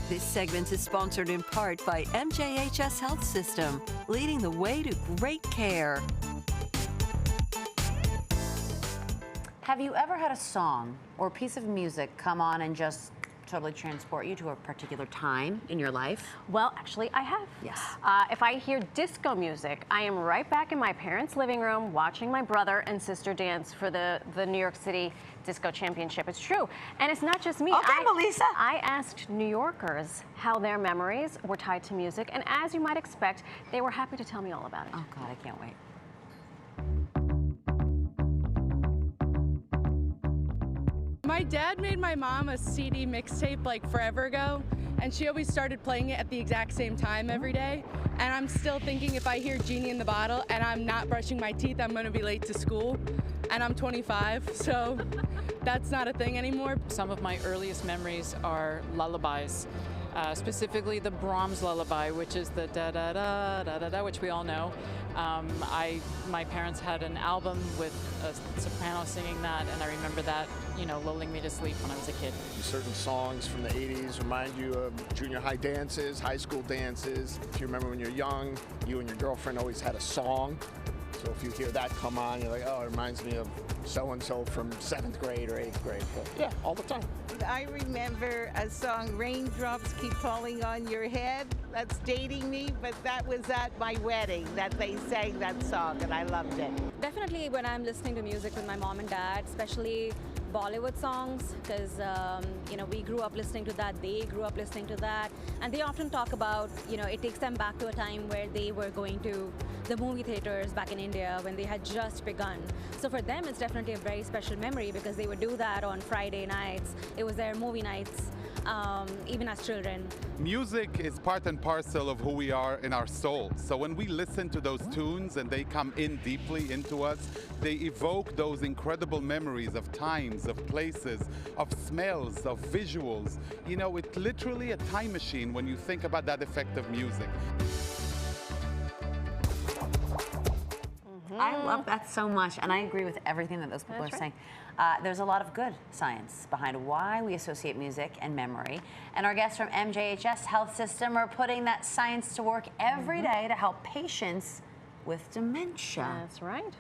This segment is sponsored in part by MJHS Health System, leading the way to great care. Have you ever had a song or a piece of music come on and just totally transport you to a particular time in your life? Well, actually, I have. Yes. If I hear disco music, I am right back in my parents' living room watching my brother and sister dance for the New York City Disco Championship. It's true. And it's not just me. Okay, Melissa. I asked New Yorkers how their memories were tied to music, and as you might expect, they were happy to tell me all about it. Oh, God, I can't wait. My dad made my mom a CD mixtape like forever ago, and she always started playing it at the exact same time every day. And I'm still thinking if I hear Genie in the Bottle and I'm not brushing my teeth, I'm gonna be late to school. And I'm 25, so that's not a thing anymore. Some of my earliest memories are lullabies, specifically the Brahms lullaby, which is the da-da-da-da-da-da, which we all know. My parents had an album with a soprano singing that, and I remember that, you know, lulling me to sleep when I was a kid. Certain songs from the 80s remind you of junior high dances, high school dances. If you remember when you're young, you and your girlfriend always had a song. So if you hear that come on, you're like, oh, it reminds me of so-and-so from 7th grade or 8th grade. But yeah, all the time. I remember a song, Raindrops Keep Falling on Your Head. That's dating me, but that was at my wedding that they sang that song, and I loved it. Definitely when I'm listening to music with my mom and dad, especially Bollywood songs, because you know, we grew up listening to that, they grew up listening to that, and they often talk about, you know, it takes them back to a time where they were going to the movie theaters back in India when they had just begun. So for them, it's definitely a very special memory because they would do that on Friday nights. It was their movie nights, even as children. Music is part and parcel of who we are in our soul. So when we listen to those tunes and they come in deeply into us, they evoke those incredible memories of times, of places, of smells, of visuals. You know, it's literally a time machine when you think about that effect of music. I love that so much, and I agree with everything that those people are saying. There's a lot of good science behind why we associate music and memory, and our guests from MJHS Health System are putting that science to work every day to help patients with dementia. That's right.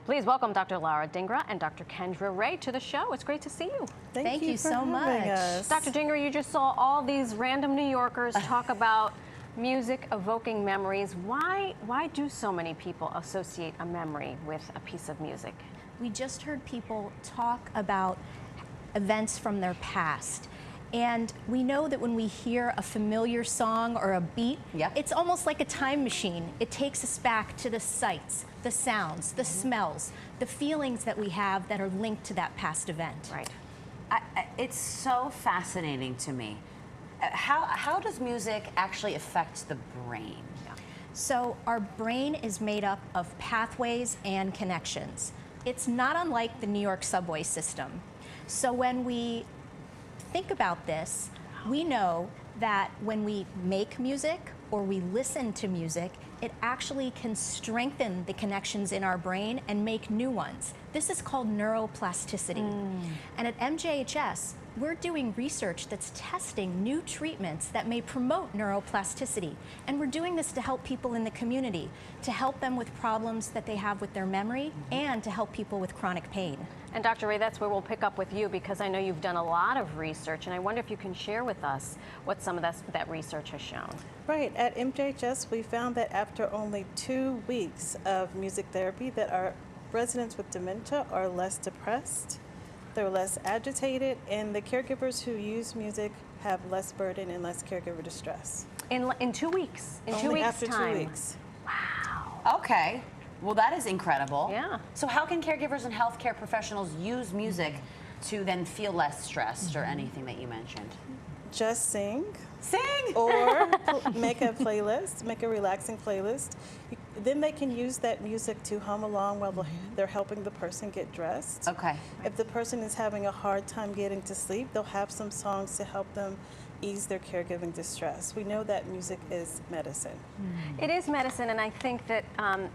Please welcome Dr. Lara Dhingra and Dr. Kendra Ray to the show. It's great to see you. Thank you so much. Dr. Dhingra, you just saw all these random New Yorkers talk about music evoking memories. Why do so many people associate a memory with a piece of music? We just heard people talk about events from their past. And we know that when we hear a familiar song or a beat, it's almost like a time machine. It takes us back to the sights, the sounds, the smells, the feelings that we have that are linked to that past event. Right. It's so fascinating to me. How does music actually affect the brain? So our brain is made up of pathways and connections. It's not unlike the New York subway system. So when we think about this, we know that when we make music or we listen to music, it actually can strengthen the connections in our brain and make new ones. This is called neuroplasticity. And at MJHS, we're doing research that's testing new treatments that may promote neuroplasticity. And we're doing this to help people in the community, to help them with problems that they have with their memory, and to help people with chronic pain. And Dr. Ray, that's where we'll pick up with you, because I know you've done a lot of research, and I wonder if you can share with us what some of that research has shown. Right. At MJHS, we found that after only 2 weeks of music therapy, that our residents with dementia are less depressed, they're less agitated, and the caregivers who use music have less burden and less caregiver distress. In 2 weeks? In 2 weeks' after time? 2 weeks. Wow. Okay. Well, that is incredible. Yeah. So how can caregivers and healthcare professionals use music to then feel less stressed or anything that you mentioned? Just sing. Sing! Or make a playlist, make a relaxing playlist. Then they can use that music to hum along while they're helping the person get dressed. Okay. If the person is having a hard time getting to sleep, they'll have some songs to help them ease their caregiving distress. We know that music is medicine. It is medicine, and I think that,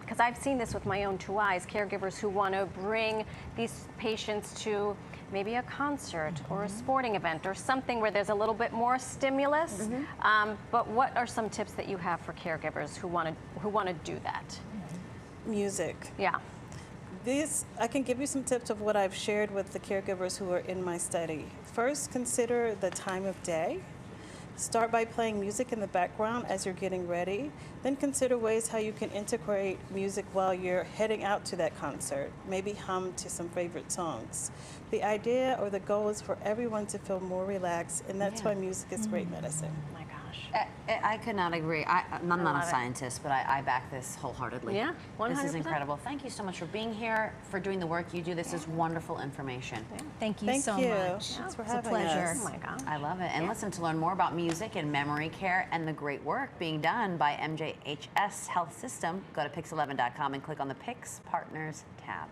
because I've seen this with my own 2 eyes, caregivers who want to bring these patients to maybe a concert or a sporting event or something where there's a little bit more stimulus. But what are some tips that you have for caregivers who want to do that? Music. Yeah. I can give you some tips of what I've shared with the caregivers who are in my study. First, consider the time of day. Start by playing music in the background as you're getting ready. Then consider ways how you can integrate music while you're heading out to that concert. Maybe hum to some favorite songs. The idea or the goal is for everyone to feel more relaxed, and that's why music is great medicine. Oh my gosh. I could not agree. I'm not a scientist, but I back this wholeheartedly. Yeah, 100%. This is incredible. Thank you so much for being here, for doing the work you do. This is wonderful information. Thank you so much. Thanks for It's a having pleasure. us. Oh my gosh. I love it. And listen, to learn more about music and memory care and the great work being done by MJHS Health System, go to PIX11.com and click on the PIX Partners tab.